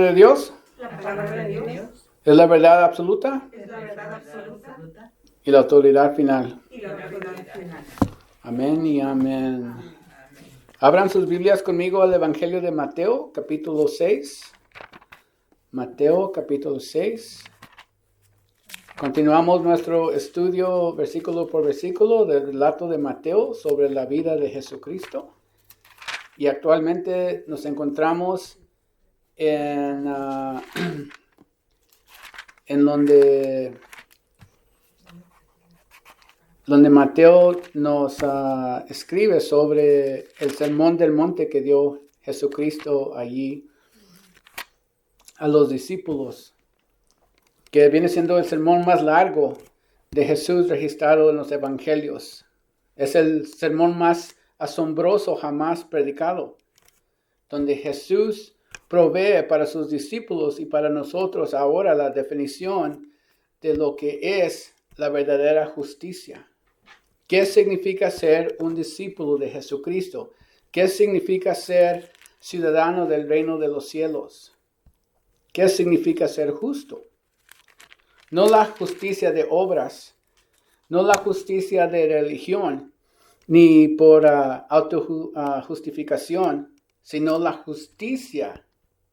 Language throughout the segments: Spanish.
de Dios La palabra de Dios es la verdad absoluta es la verdad absoluta y la autoridad final. y la autoridad final. Amén y amén. Abran sus Biblias conmigo al Evangelio de Mateo, capítulo 6. Mateo, capítulo 6. Continuamos nuestro estudio versículo por versículo del relato de Mateo sobre la vida de Jesucristo. Y actualmente nos encontramos en donde Mateo nos escribe sobre el sermón del monte que dio Jesucristo allí a los discípulos, que viene siendo el sermón más largo de Jesús registrado en los evangelios. Es el sermón más asombroso jamás predicado, donde Jesús provee para sus discípulos y para nosotros ahora la definición de lo que es la verdadera justicia. ¿Qué significa ser un discípulo de Jesucristo? ¿Qué significa ser ciudadano del reino de los cielos? ¿Qué significa ser justo? No la justicia de obras, no la justicia de religión, ni por autojustificación, sino la justicia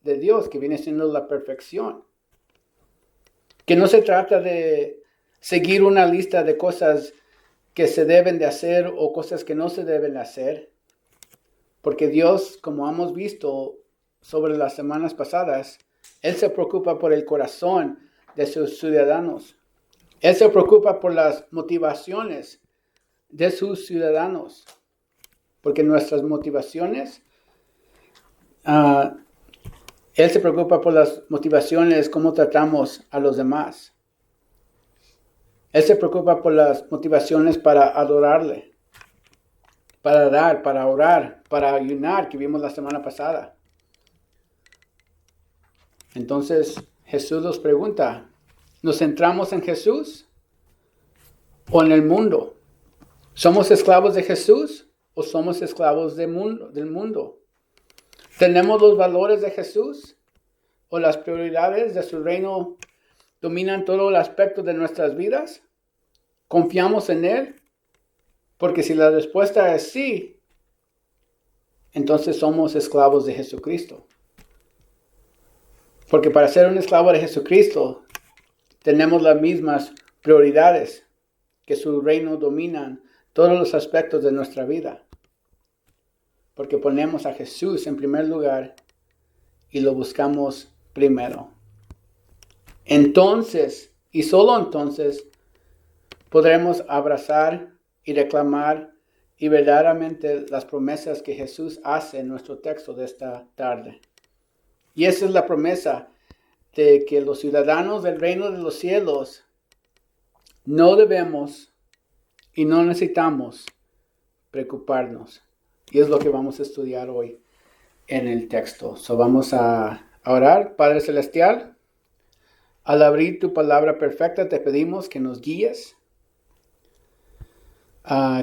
de Dios, que viene siendo la perfección. Que no se trata de seguir una lista de cosas que se deben de hacer o cosas que no se deben de hacer. Porque Dios, como hemos visto sobre las semanas pasadas, Él se preocupa por el corazón de sus ciudadanos. Él se preocupa por las motivaciones de sus ciudadanos. Porque nuestras motivaciones, Él se preocupa por las motivaciones, cómo tratamos a los demás. Él se preocupa por las motivaciones para adorarle, para dar, para orar, para ayunar, que vimos la semana pasada. Entonces Jesús nos pregunta, ¿nos centramos en Jesús o en el mundo? ¿Somos esclavos de Jesús o somos esclavos del mundo? ¿Tenemos los valores de Jesús o las prioridades de su reino dominan todo el aspecto de nuestras vidas? ¿Confiamos en Él? Porque si la respuesta es sí, entonces somos esclavos de Jesucristo. Porque para ser un esclavo de Jesucristo, tenemos las mismas prioridades, que su reino dominan todos los aspectos de nuestra vida. Porque ponemos a Jesús en primer lugar y lo buscamos primero. Entonces, y solo entonces, podremos abrazar y reclamar y verdaderamente las promesas que Jesús hace en nuestro texto de esta tarde. Y esa es la promesa de que los ciudadanos del reino de los cielos no debemos y no necesitamos preocuparnos. Y es lo que vamos a estudiar hoy en el texto. So vamos a orar. Padre Celestial, al abrir tu palabra perfecta te pedimos que nos guíes,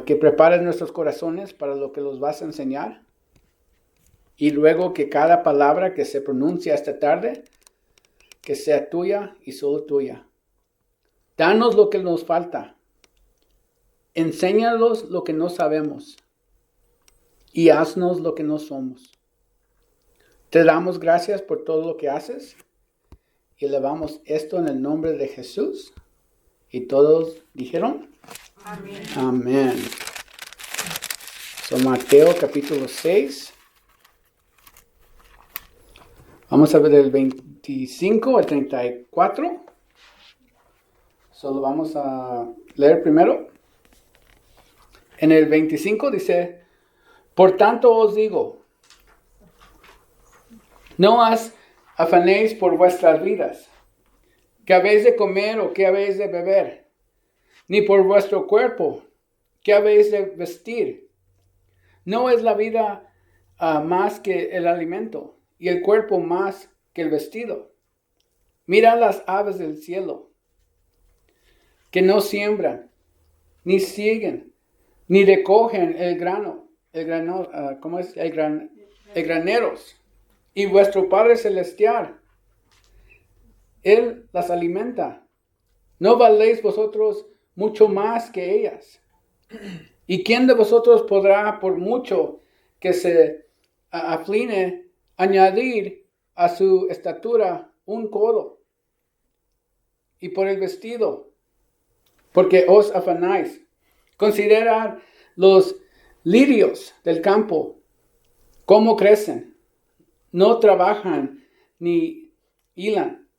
que prepares nuestros corazones para lo que los vas a enseñar. Y luego que cada palabra que se pronuncia esta tarde, que sea tuya y solo tuya. Danos lo que nos falta. Enséñanos lo que no sabemos. Y haznos lo que no somos. Te damos gracias por todo lo que haces. Y elevamos esto en el nombre de Jesús. Y todos dijeron, Amén. amén. So, Mateo capítulo 6. Vamos a ver del 25 al 34. Solo vamos a leer primero. En el 25 dice, por tanto os digo, no os afanéis por vuestras vidas, qué habéis de comer o qué habéis de beber, ni por vuestro cuerpo, qué habéis de vestir. ¿No es la vida más que el alimento, y el cuerpo más que el vestido? Mira las aves del cielo, que no siembran, ni siguen, ni recogen el graneros. Y vuestro Padre Celestial Él las alimenta. ¿No valéis vosotros mucho más que ellas? ¿Y quién de vosotros podrá, por mucho que se aflige, añadir a su estatura un codo? Y por el vestido, porque os afanáis. Considerad los lirios del campo, cómo crecen. No trabajan ni hilan.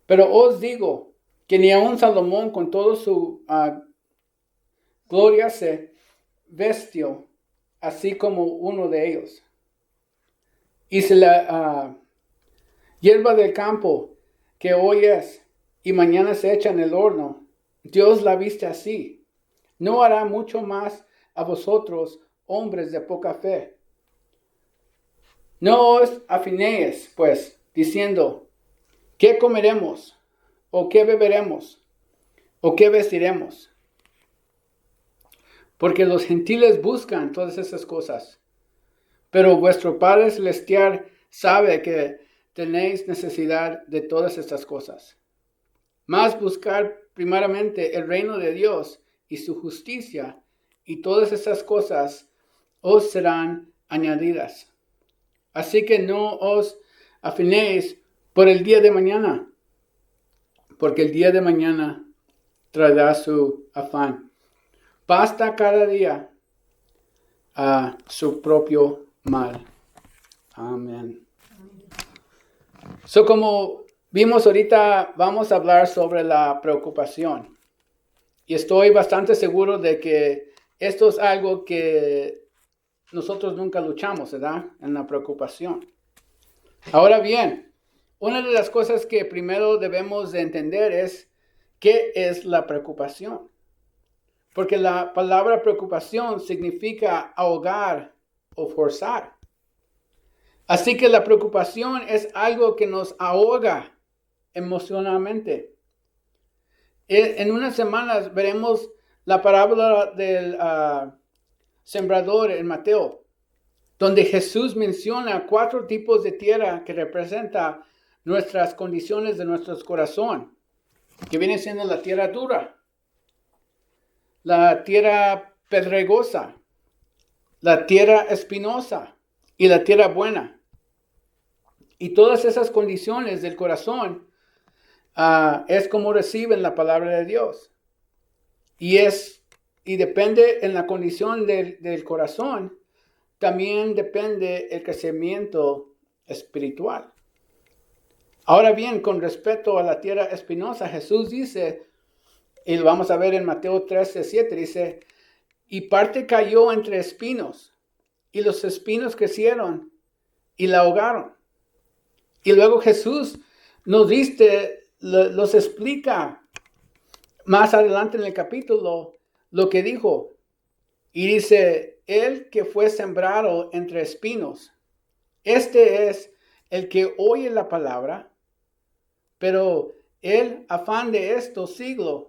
Pero os digo que ni aun Salomón con toda su gloria se vestió así como uno de ellos. Y si la hierba del campo que hoy es y mañana se echa en el horno, Dios la viste así, ¿no hará mucho más a vosotros, hombres de poca fe? No os afinéis, pues, diciendo, ¿qué comeremos? ¿O qué beberemos? ¿O qué vestiremos? Porque los gentiles buscan todas esas cosas. Pero vuestro Padre Celestial sabe que tenéis necesidad de todas estas cosas. Mas buscar primeramente el reino de Dios y su justicia, y todas esas cosas os serán añadidas. Así que no os afinéis por el día de mañana, porque el día de mañana traerá su afán. Basta cada día a su propio mal. Amén. Como vimos ahorita, vamos a hablar sobre la preocupación. Y estoy bastante seguro de que esto es algo que nosotros nunca luchamos, ¿verdad? En la preocupación. Ahora bien, una de las cosas que primero debemos de entender es qué es la preocupación. Porque la palabra preocupación significa ahogar o forzar. Así que la preocupación es algo que nos ahoga emocionalmente. En unas semanas veremos la parábola del sembrador en Mateo, donde Jesús menciona 4 tipos de tierra que representan nuestras condiciones de nuestro corazón, que viene siendo la tierra dura, la tierra pedregosa, la tierra espinosa y la tierra buena. Y todas esas condiciones del corazón es como reciben la palabra de Dios. Y depende en la condición del corazón, también depende el crecimiento espiritual. Ahora bien, con respecto a la tierra espinosa, Jesús dice, y lo vamos a ver en Mateo 13:7, dice, y parte cayó entre espinos, y los espinos crecieron y la ahogaron. Y luego Jesús nos explica más adelante en el capítulo lo que dijo. Y dice, el que fue sembrado entre espinos, este es el que oye la palabra, pero el afán de estos siglos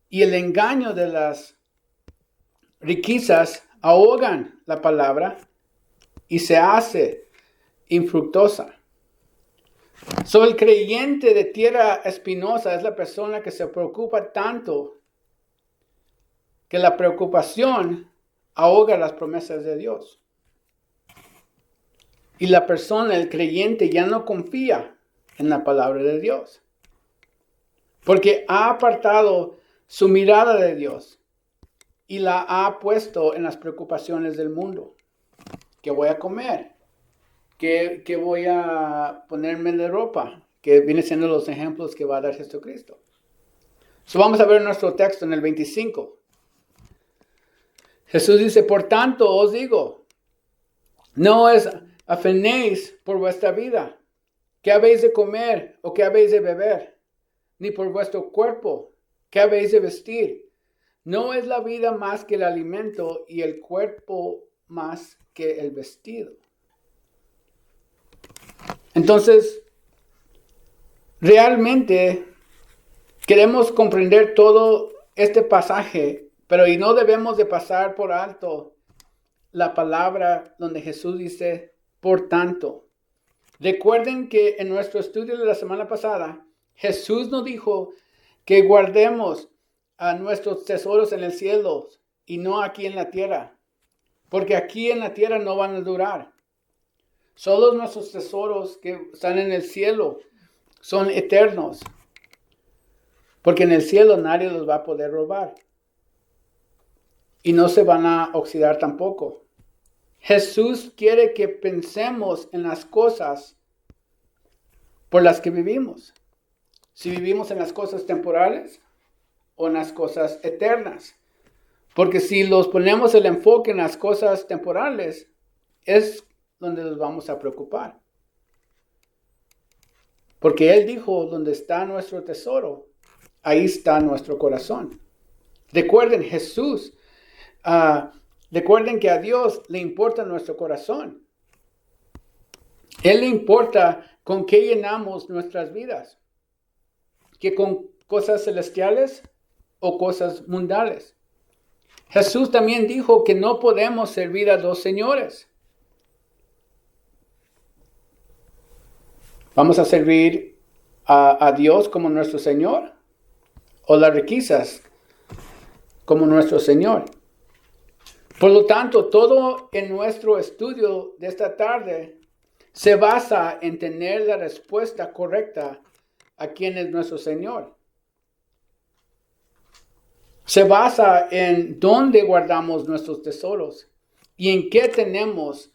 y el engaño de las riquezas ahogan la palabra y se hace infructuosa. El creyente de tierra espinosa es la persona que se preocupa tanto que la preocupación ahoga las promesas de Dios. Y la persona, el creyente, ya no confía en la palabra de Dios, porque ha apartado su mirada de Dios y la ha puesto en las preocupaciones del mundo. ¿Qué voy a comer? ¿Qué voy a ponerme de ropa? Que viene siendo los ejemplos que va a dar Jesucristo. Vamos a ver nuestro texto en el 25. Jesús dice, por tanto os digo, no os afanéis por vuestra vida, qué habéis de comer o qué habéis de beber, ni por vuestro cuerpo, qué habéis de vestir. No es la vida más que el alimento y el cuerpo más que el vestido. Entonces, realmente queremos comprender todo este pasaje, pero no debemos de pasar por alto la palabra donde Jesús dice, por tanto. Recuerden que en nuestro estudio de la semana pasada, Jesús nos dijo que guardemos a nuestros tesoros en el cielo y no aquí en la tierra, porque aquí en la tierra no van a durar. Solo nuestros tesoros que están en el cielo son eternos, porque en el cielo nadie los va a poder robar y no se van a oxidar tampoco. Jesús quiere que pensemos en las cosas por las que vivimos. Si vivimos en las cosas temporales o en las cosas eternas. Porque si los ponemos el enfoque en las cosas temporales, es donde nos vamos a preocupar. Porque Él dijo, donde está nuestro tesoro, ahí está nuestro corazón. Recuerden, recuerden que a Dios le importa nuestro corazón. Él le importa con qué llenamos nuestras vidas. Que con cosas celestiales o cosas mundanas. Jesús también dijo que no podemos servir a dos señores. ¿Vamos a servir a Dios como nuestro Señor? ¿O las riquezas como nuestro Señor? Por lo tanto, todo en nuestro estudio de esta tarde se basa en tener la respuesta correcta a quién es nuestro Señor. Se basa en dónde guardamos nuestros tesoros y en qué tenemos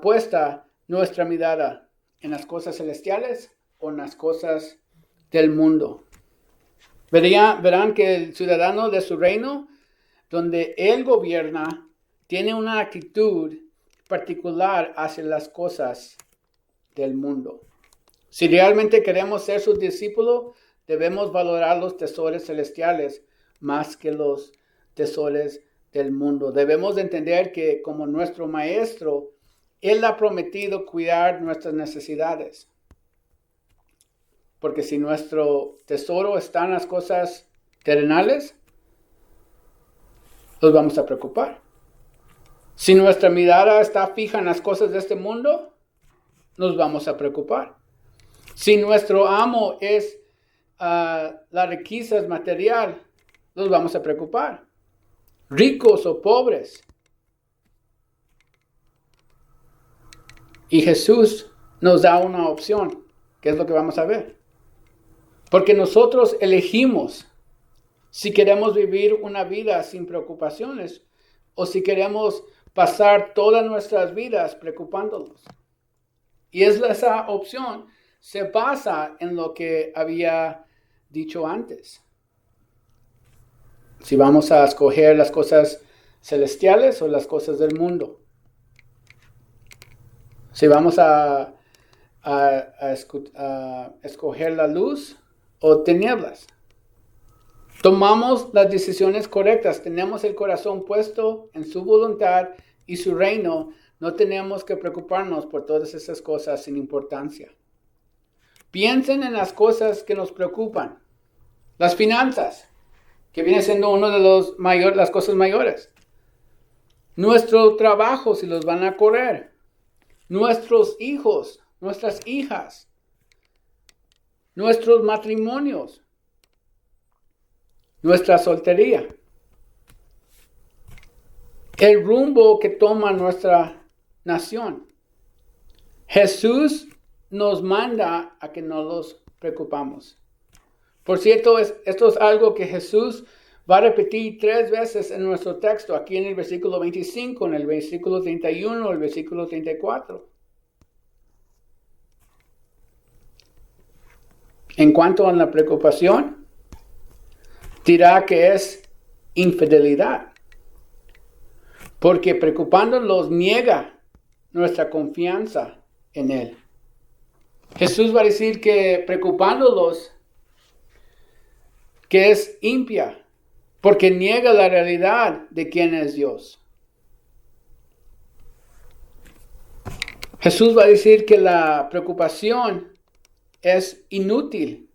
puesta nuestra mirada, en las cosas celestiales o en las cosas del mundo. Verán que el ciudadano de su reino, donde él gobierna, tiene una actitud particular hacia las cosas del mundo. Si realmente queremos ser sus discípulos, debemos valorar los tesoros celestiales más que los tesoros del mundo. Debemos entender que como nuestro maestro, Él ha prometido cuidar nuestras necesidades. Porque si nuestro tesoro está en las cosas terrenales, nos vamos a preocupar. Si nuestra mirada está fija en las cosas de este mundo, nos vamos a preocupar. Si nuestro amo es la riqueza material, nos vamos a preocupar. Ricos o pobres. Y Jesús nos da una opción, que es lo que vamos a ver. Porque nosotros elegimos si queremos vivir una vida sin preocupaciones o si queremos pasar todas nuestras vidas preocupándonos. Y esa opción se basa en lo que había dicho antes. Si vamos a escoger las cosas celestiales o las cosas del mundo. Si vamos a escoger la luz o tinieblas. Tomamos las decisiones correctas. Tenemos el corazón puesto en su voluntad y su reino. No tenemos que preocuparnos por todas esas cosas sin importancia. Piensen en las cosas que nos preocupan. Las finanzas, que viene siendo una de las cosas mayores. Nuestro trabajo, si los van a correr. Nuestros hijos, nuestras hijas. Nuestros matrimonios. Nuestra soltería. El rumbo que toma nuestra nación. Jesús nos manda a que no los preocupamos. Por cierto, esto es algo que Jesús va a repetir 3 veces en nuestro texto, aquí en el versículo 25, en el versículo 31, el versículo 34. En cuanto a la preocupación, dirá que es infidelidad. Porque preocupándonos niega nuestra confianza en Él. Jesús va a decir que preocupándolos que es impía, porque niega la realidad de quién es Dios. Jesús va a decir que la preocupación es inútil,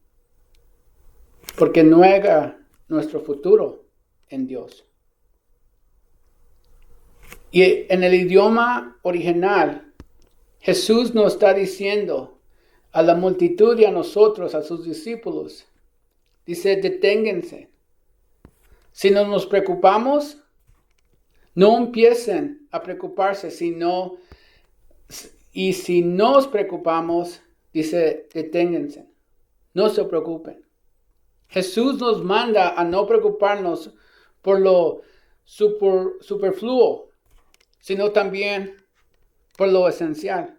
porque niega nuestro futuro en Dios. Y en el idioma original, Jesús nos está diciendo, a la multitud y a nosotros, a sus discípulos. Dice, deténganse. Si no nos preocupamos, no empiecen a preocuparse, y si nos preocupamos, dice, deténganse. No se preocupen. Jesús nos manda a no preocuparnos por lo superfluo, sino también por lo esencial.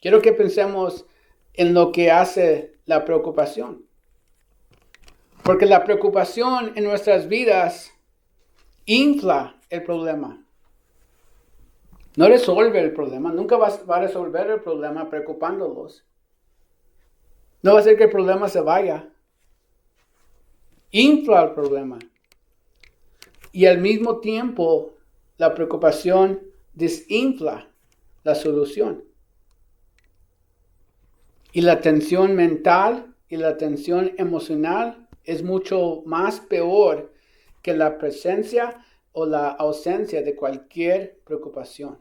Quiero que pensemos en lo que hace la preocupación. Porque la preocupación en nuestras vidas infla el problema. No resuelve el problema. Nunca va a resolver el problema preocupándolos. No va a hacer que el problema se vaya. Infla el problema. Y al mismo tiempo, la preocupación desinfla la solución. Y la tensión mental y la tensión emocional es mucho más peor que la presencia o la ausencia de cualquier preocupación.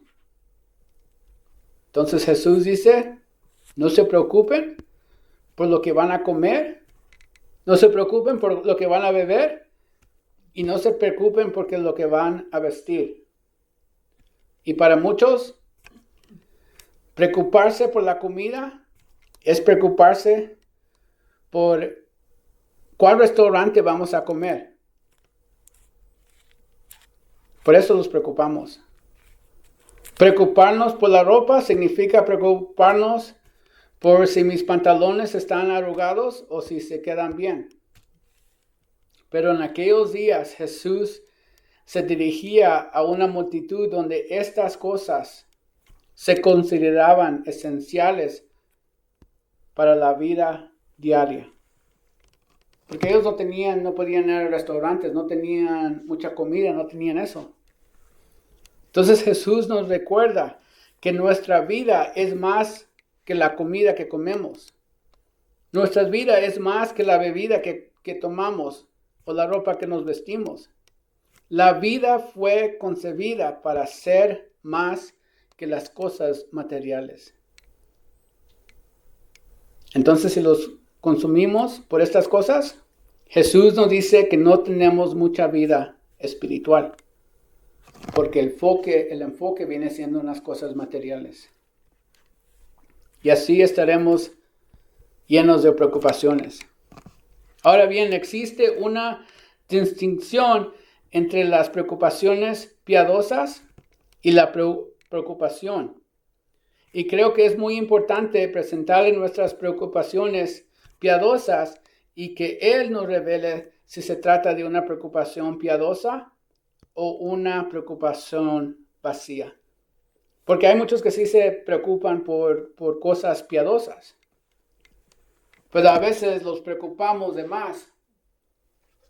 Entonces Jesús dice, no se preocupen por lo que van a comer, no se preocupen por lo que van a beber y no se preocupen por lo que van a vestir. Y para muchos, preocuparse por la comida es preocuparse por cuál restaurante vamos a comer. Por eso nos preocupamos. Preocuparnos por la ropa significa preocuparnos por si mis pantalones están arrugados o si se quedan bien. Pero en aquellos días Jesús se dirigía a una multitud donde estas cosas se consideraban esenciales para la vida diaria. Porque ellos no podían ir a restaurantes, no tenían mucha comida, no tenían eso. Entonces Jesús nos recuerda que nuestra vida es más que la comida que comemos. Nuestra vida es más que la bebida que tomamos o la ropa que nos vestimos. La vida fue concebida para ser más que las cosas materiales. Entonces, si los consumimos por estas cosas, Jesús nos dice que no tenemos mucha vida espiritual. Porque el enfoque viene siendo en las cosas materiales. Y así estaremos llenos de preocupaciones. Ahora bien, existe una distinción entre las preocupaciones piadosas y la preocupación. Y creo que es muy importante presentarle nuestras preocupaciones piadosas y que Él nos revele si se trata de una preocupación piadosa o una preocupación vacía. Porque hay muchos que sí se preocupan por cosas piadosas. Pero a veces los preocupamos de más,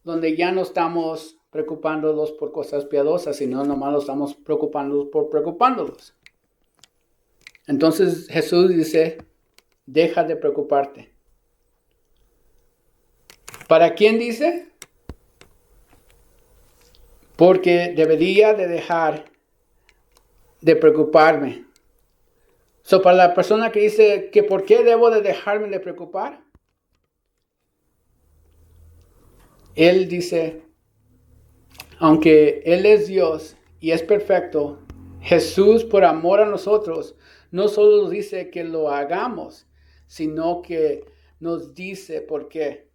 donde ya no estamos preocupándolos por cosas piadosas, sino nomás los estamos preocupándolos por preocupándolos. Entonces Jesús dice, deja de preocuparte. ¿Para quién dice? Porque debería de dejar de preocuparme. Para la persona que dice que ¿por qué debo de dejarme de preocupar? Él dice, aunque Él es Dios y es perfecto, Jesús por amor a nosotros no solo nos dice que lo hagamos, sino que nos dice por qué.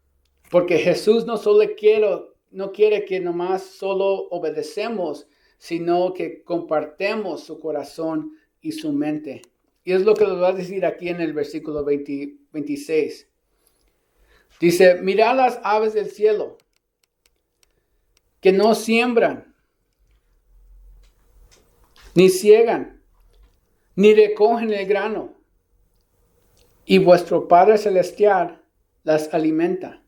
Porque Jesús no quiere que nomás solo obedecemos, sino que compartemos su corazón y su mente. Y es lo que nos va a decir aquí en el versículo 26. Dice, mirad las aves del cielo, que no siembran, ni ciegan, ni recogen el grano, y vuestro Padre Celestial las alimenta.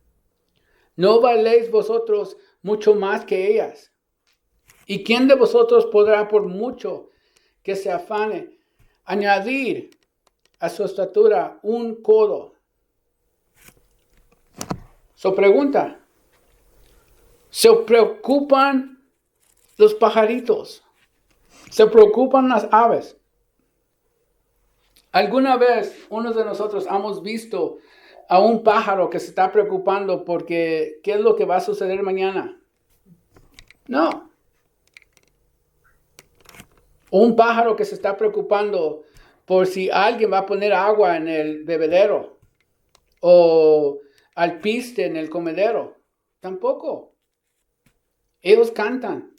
¿No valéis vosotros mucho más que ellas? ¿Y quién de vosotros podrá, por mucho que se afane, añadir a su estatura un codo? Pregunta, ¿se preocupan los pajaritos? ¿Se preocupan las aves? ¿Alguna vez uno de nosotros hemos visto a un pájaro que se está preocupando porque qué es lo que va a suceder mañana? No. O un pájaro que se está preocupando por si alguien va a poner agua en el bebedero o alpiste en el comedero. Tampoco. Ellos cantan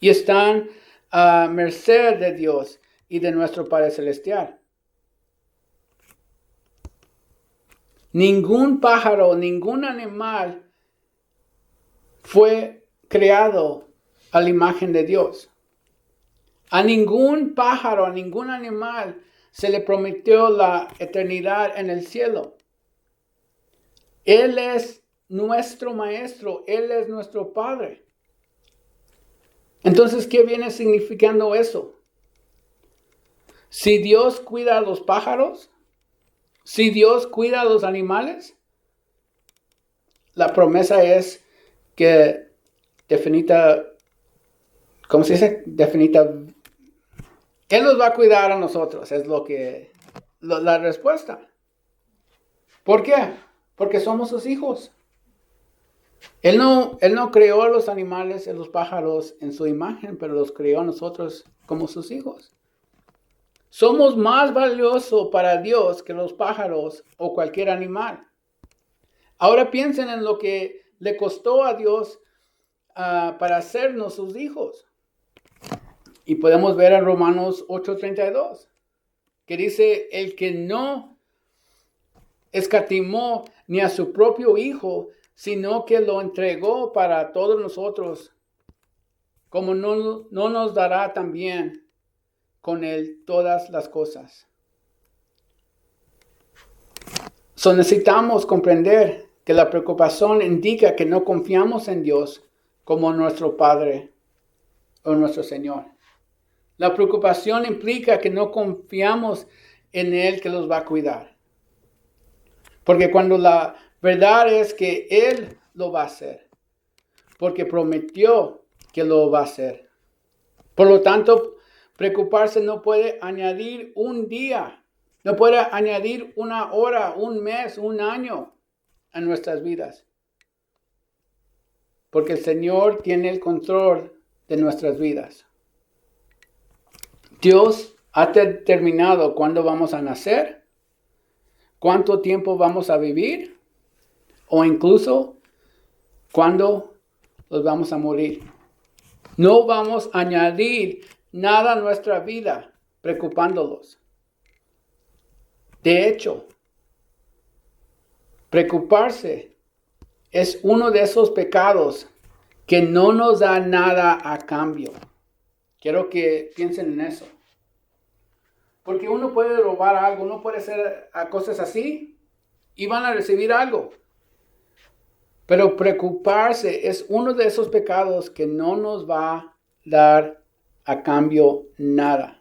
y están a merced de Dios y de nuestro Padre Celestial. Ningún pájaro, ningún animal fue creado a la imagen de Dios. A ningún pájaro, a ningún animal se le prometió la eternidad en el cielo. Él es nuestro maestro, Él es nuestro Padre. Entonces, ¿qué viene significando eso? Si Dios cuida a los pájaros, si Dios cuida a los animales, la promesa es que ¿cómo se dice? Él nos va a cuidar a nosotros, es la respuesta. ¿Por qué? Porque somos sus hijos. Él no creó a los animales, a los pájaros en su imagen, pero los creó a nosotros como sus hijos. Somos más valiosos para Dios que los pájaros o cualquier animal. Ahora piensen en lo que le costó a Dios para hacernos sus hijos. Y podemos ver en Romanos 8:32, que dice, el que no escatimó ni a su propio Hijo, sino que lo entregó para todos nosotros, como no nos dará también con Él todas las cosas. Necesitamos comprender que la preocupación indica que no confiamos en Dios como nuestro Padre o nuestro Señor. La preocupación implica que no confiamos en Él que los va a cuidar. Porque cuando la verdad es que Él lo va a hacer. Porque prometió que lo va a hacer. Por lo tanto, preocuparse no puede añadir un día. No puede añadir una hora, un mes, un año a nuestras vidas. Porque el Señor tiene el control de nuestras vidas. Dios ha determinado cuándo vamos a nacer, cuánto tiempo vamos a vivir o incluso cuándo los vamos a morir. No vamos a añadir nada a nuestra vida preocupándolos. De hecho, preocuparse es uno de esos pecados que no nos da nada a cambio. Quiero que piensen en eso. Porque uno puede robar algo, uno puede hacer cosas así y van a recibir algo. Pero preocuparse es uno de esos pecados que no nos va a dar a cambio nada.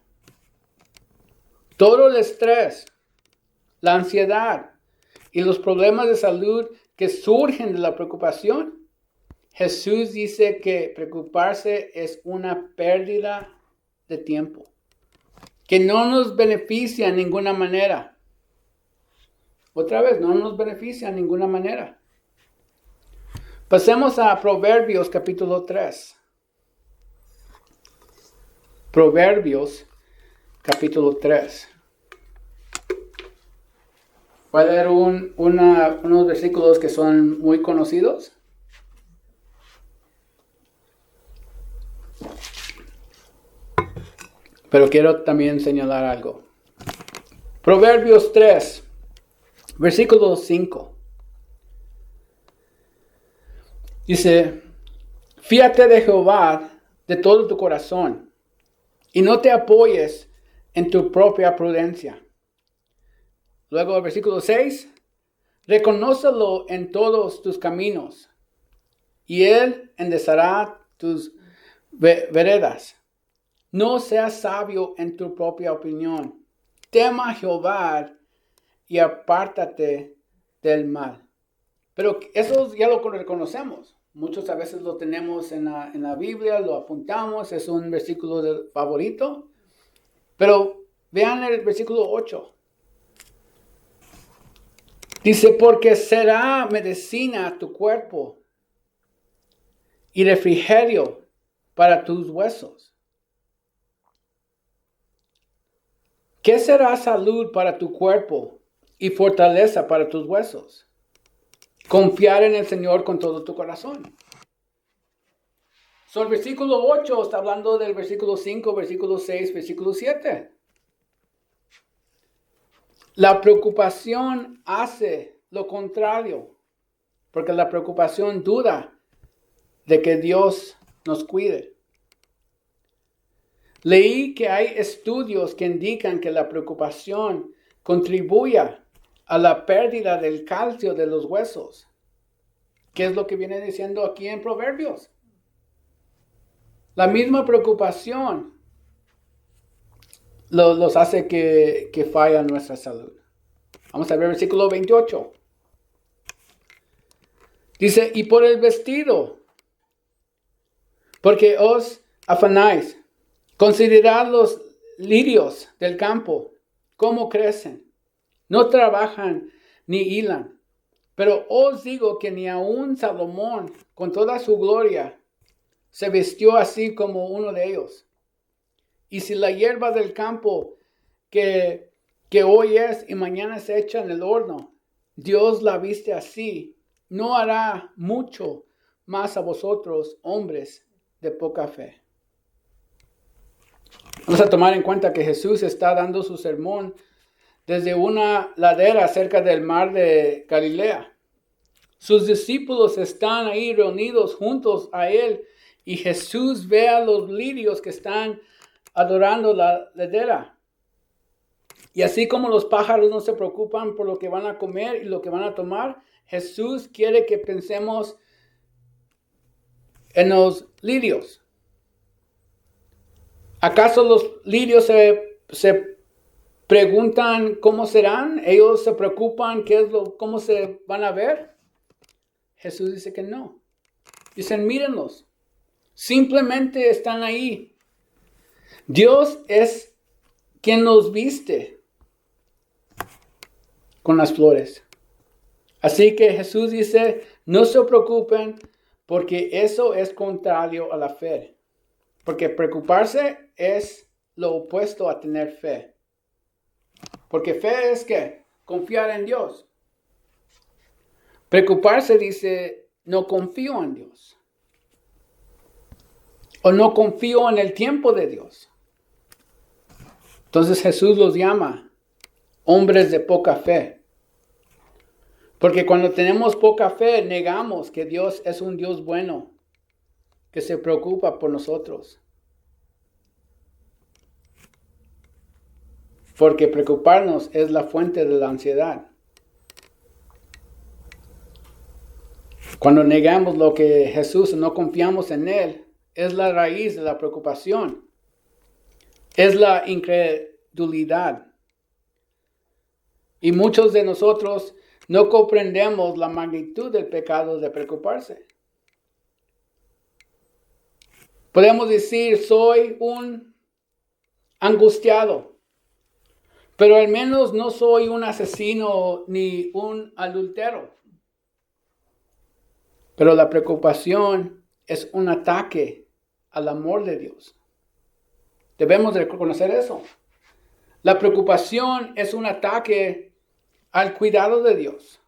Todo el estrés, la ansiedad y los problemas de salud que surgen de la preocupación, Jesús dice que preocuparse es una pérdida de tiempo, que no nos beneficia en ninguna manera. Otra vez, no nos beneficia en ninguna manera. Pasemos a Proverbios capítulo 3. Proverbios capítulo 3. Voy a leer unos versículos que son muy conocidos. Pero quiero también señalar algo. Proverbios 3, versículo 5. Dice, fíate de Jehová de todo tu corazón y no te apoyes en tu propia prudencia. Luego el versículo 6, reconócelo en todos tus caminos y Él enderezará tus veredas. No seas sabio en tu propia opinión. Tema a Jehová y apártate del mal. Pero eso ya lo reconocemos. Muchos a veces lo tenemos en la Biblia, lo apuntamos, es un versículo favorito. Pero Vean el versículo 8. Dice, porque será medicina a tu cuerpo y refrigerio para tus huesos. ¿Qué será salud para tu cuerpo y fortaleza para tus huesos? Confiar en el Señor con todo tu corazón. El versículo 8 está hablando del versículo 5, versículo 6, versículo 7. La preocupación hace lo contrario, porque la preocupación duda de que Dios nos cuide. Leí que hay estudios que indican que la preocupación contribuye a la pérdida del calcio de los huesos. ¿Qué es lo que viene diciendo aquí en Proverbios? La misma preocupación los hace que falla nuestra salud. Vamos a ver el versículo 28. Dice, y por el vestido, porque os afanáis, considerad los lirios del campo, cómo crecen, no trabajan ni hilan. Pero os digo que ni aun Salomón, con toda su gloria, se vistió así como uno de ellos. Y si la hierba del campo que hoy es y mañana se echa en el horno, Dios la viste así, no hará mucho más a vosotros, hombres de poca fe. Vamos a tomar en cuenta que Jesús está dando su sermón desde una ladera cerca del mar de Galilea. Sus discípulos están ahí reunidos juntos a él y Jesús ve a los lirios que están adorando la ladera. Y así como los pájaros no se preocupan por lo que van a comer y lo que van a tomar, Jesús quiere que pensemos en los lirios. ¿Acaso los lirios se preguntan cómo serán? ¿Ellos se preocupan cómo se van a ver? Jesús dice que no. Dicen, mírenlos. Simplemente están ahí. Dios es quien los viste con las flores. Así que Jesús dice, no se preocupen porque eso es contrario a la fe. Porque preocuparse es lo opuesto a tener fe. Porque fe es ¿qué? Confiar en Dios. Preocuparse dice, no confío en Dios. O no confío en el tiempo de Dios. Entonces Jesús los llama hombres de poca fe. Porque cuando tenemos poca fe, negamos que Dios es un Dios bueno, que se preocupa por nosotros. Porque preocuparnos es la fuente de la ansiedad. Cuando negamos lo que Jesús, no confiamos en Él, es la raíz de la preocupación. Es la incredulidad. Y muchos de nosotros no comprendemos la magnitud del pecado de preocuparse. Podemos decir, soy un angustiado, pero al menos no soy un asesino ni un adúltero. Pero la preocupación es un ataque al amor de Dios. Debemos de reconocer eso. La preocupación es un ataque al cuidado de Dios.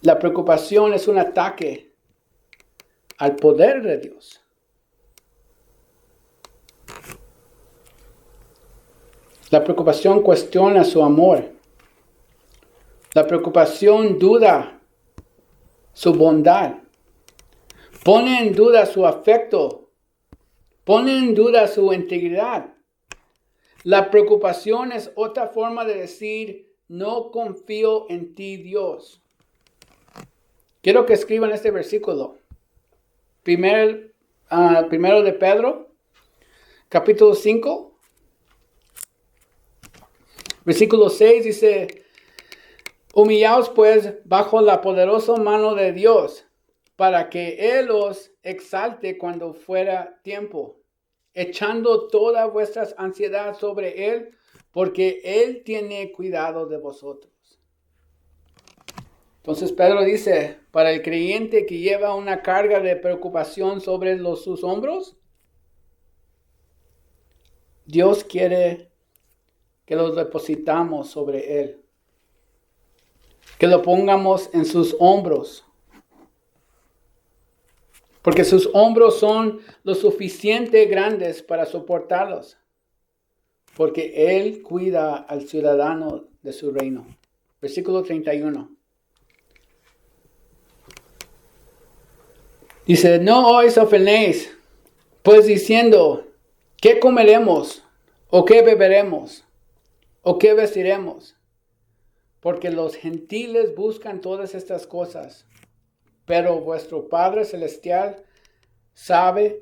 La preocupación es un ataque al poder de Dios. La preocupación cuestiona su amor. La preocupación duda su bondad. Pone en duda su afecto. Pone en duda su integridad. La preocupación es otra forma de decir, no confío en ti, Dios. Quiero que escriban este versículo. Primero de Pedro, capítulo 5, versículo 6 dice, humillaos pues bajo la poderosa mano de Dios, para que Él os exalte cuando fuera tiempo, echando toda vuestra ansiedad sobre Él, porque Él tiene cuidado de vosotros. Entonces Pedro dice, para el creyente que lleva una carga de preocupación sobre sus hombros, Dios quiere que los depositamos sobre Él, que lo pongamos en sus hombros, porque sus hombros son lo suficiente grandes para soportarlos, porque Él cuida al ciudadano de su reino. Versículo 31. Dice, no os afanéis, pues diciendo, ¿qué comeremos? ¿O qué beberemos? ¿O qué vestiremos? Porque los gentiles buscan todas estas cosas, pero vuestro Padre Celestial sabe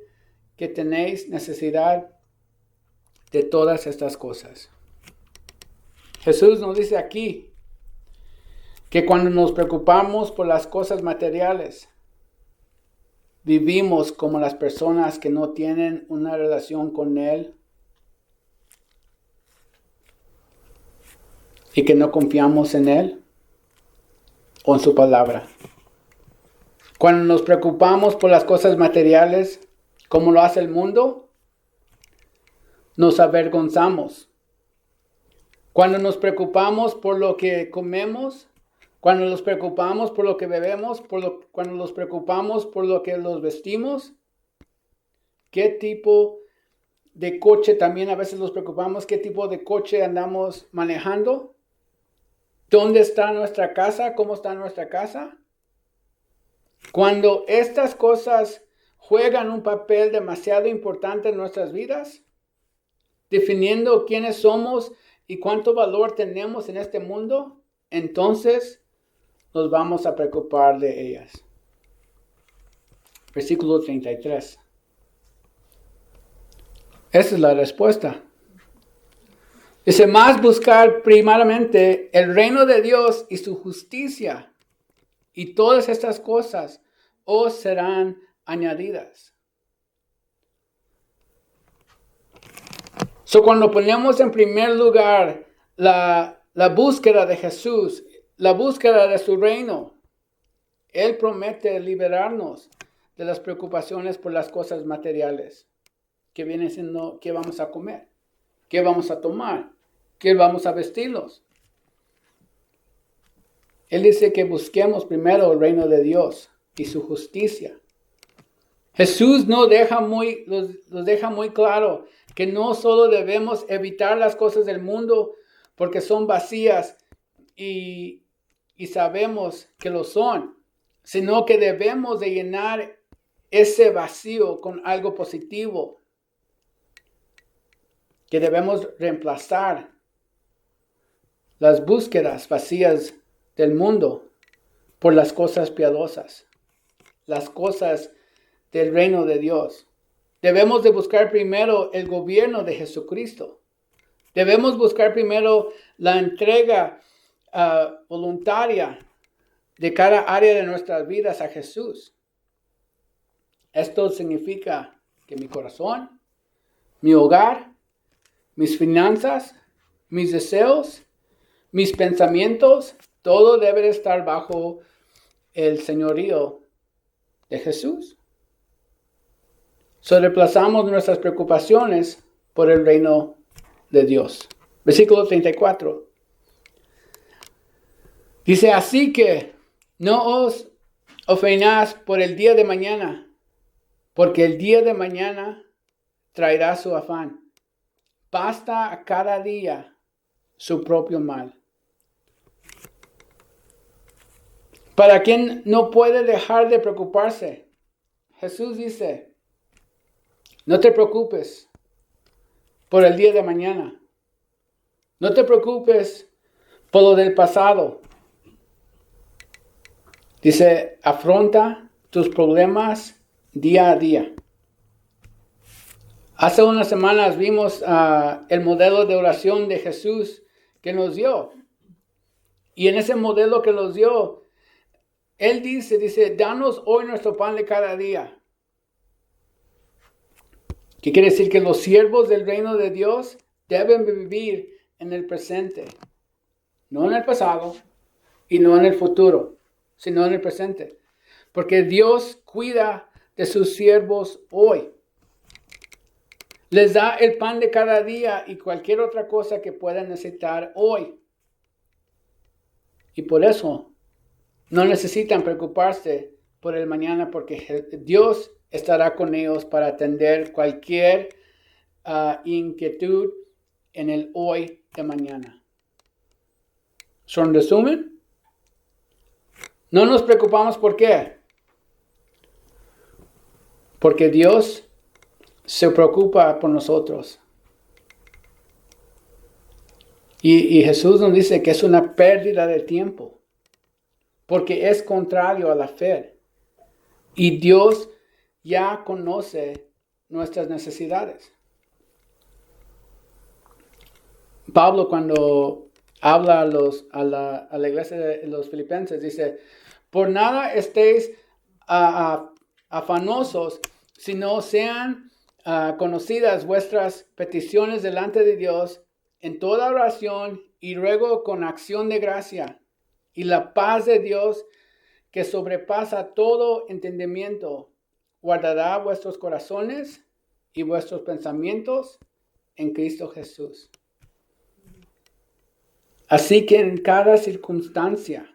que tenéis necesidad de todas estas cosas. Jesús nos dice aquí que cuando nos preocupamos por las cosas materiales, vivimos como las personas que no tienen una relación con Él y que no confiamos en Él o en su palabra. Cuando nos preocupamos por las cosas materiales, como lo hace el mundo, nos avergonzamos. Cuando nos preocupamos por lo que comemos, cuando nos preocupamos por lo que bebemos, cuando nos preocupamos por lo que nos vestimos, qué tipo de coche también a veces nos preocupamos, qué tipo de coche andamos manejando, dónde está nuestra casa, cómo está nuestra casa. Cuando estas cosas juegan un papel demasiado importante en nuestras vidas, definiendo quiénes somos y cuánto valor tenemos en este mundo, entonces nos vamos a preocupar de ellas. Versículo 33. Esa es la respuesta. Dice, más buscar primeramente el reino de Dios y su justicia, y todas estas cosas os serán añadidas. Cuando ponemos en primer lugar la búsqueda de Jesús, la búsqueda de su reino, Él promete liberarnos de las preocupaciones por las cosas materiales, que viene siendo qué vamos a comer, qué vamos a tomar, qué vamos a vestirnos. Él dice que busquemos primero el reino de Dios y su justicia. Jesús nos deja muy claro que no solo debemos evitar las cosas del mundo porque son vacías y sabemos que lo son, sino que debemos de llenar ese vacío con algo positivo, que debemos reemplazar las búsquedas vacías del mundo por las cosas piadosas, las cosas del reino de Dios. Debemos de buscar primero el gobierno de Jesucristo. Debemos buscar primero la entrega voluntaria de cada área de nuestras vidas a Jesús. Esto significa que mi corazón, mi hogar, mis finanzas, mis deseos, mis pensamientos, todo debe estar bajo el señorío de Jesús. Reemplazamos nuestras preocupaciones por el reino de Dios. Versículo 34. Dice, así que no os afanéis por el día de mañana, porque el día de mañana traerá su afán. Basta a cada día su propio mal. Para quien no puede dejar de preocuparse, Jesús dice, no te preocupes por el día de mañana. No te preocupes por lo del pasado. Dice, afronta tus problemas día a día. Hace unas semanas vimos el modelo de oración de Jesús que nos dio. Y en ese modelo que nos dio, Él dice, danos hoy nuestro pan de cada día. ¿Qué quiere decir? Que los siervos del reino de Dios deben vivir en el presente. No en el pasado y no en el futuro, sino en el presente. Porque Dios cuida de sus siervos hoy. Les da el pan de cada día y cualquier otra cosa que puedan necesitar hoy. Y por eso no necesitan preocuparse por el mañana, porque Dios estará con ellos para atender cualquier inquietud en el hoy de mañana. So, en resumen, no nos preocupamos. ¿Por qué? Porque Dios se preocupa por nosotros. Y Jesús nos dice que es una pérdida de tiempo, porque es contrario a la fe. Y Dios ya conoce nuestras necesidades. Pablo, cuando habla a la iglesia de los filipenses, dice: por nada estéis afanosos, sino sean conocidas vuestras peticiones delante de Dios en toda oración y ruego con acción de gracia. Y la paz de Dios, que sobrepasa todo entendimiento, guardará vuestros corazones y vuestros pensamientos en Cristo Jesús. Así que en cada circunstancia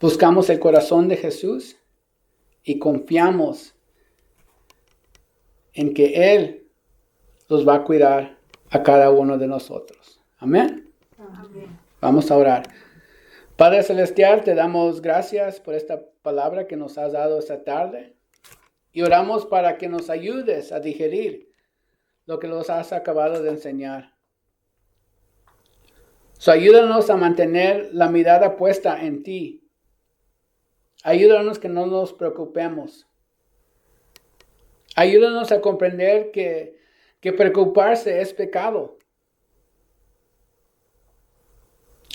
buscamos el corazón de Jesús y confiamos en que Él los va a cuidar a cada uno de nosotros. Amén. Amén. Vamos a orar. Padre Celestial, te damos gracias por esta palabra que nos has dado esta tarde. Y oramos para que nos ayudes a digerir lo que nos has acabado de enseñar. Ayúdanos a mantener la mirada puesta en ti. Ayúdanos que no nos preocupemos. Ayúdanos a comprender que preocuparse es pecado.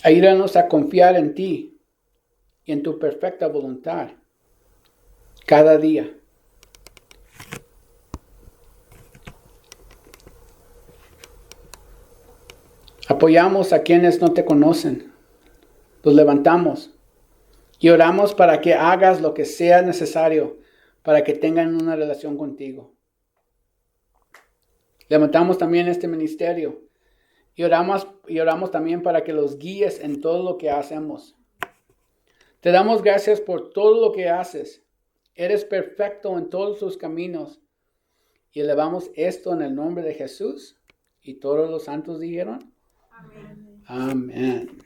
Ayúdanos a confiar en ti y en tu perfecta voluntad cada día. Apoyamos a quienes no te conocen. Los levantamos y oramos para que hagas lo que sea necesario para que tengan una relación contigo. Levantamos también este ministerio y oramos también para que los guíes en todo lo que hacemos. Te damos gracias por todo lo que haces. Eres perfecto en todos tus caminos. Y elevamos esto en el nombre de Jesús. Y todos los santos dijeron: Amén. Amén.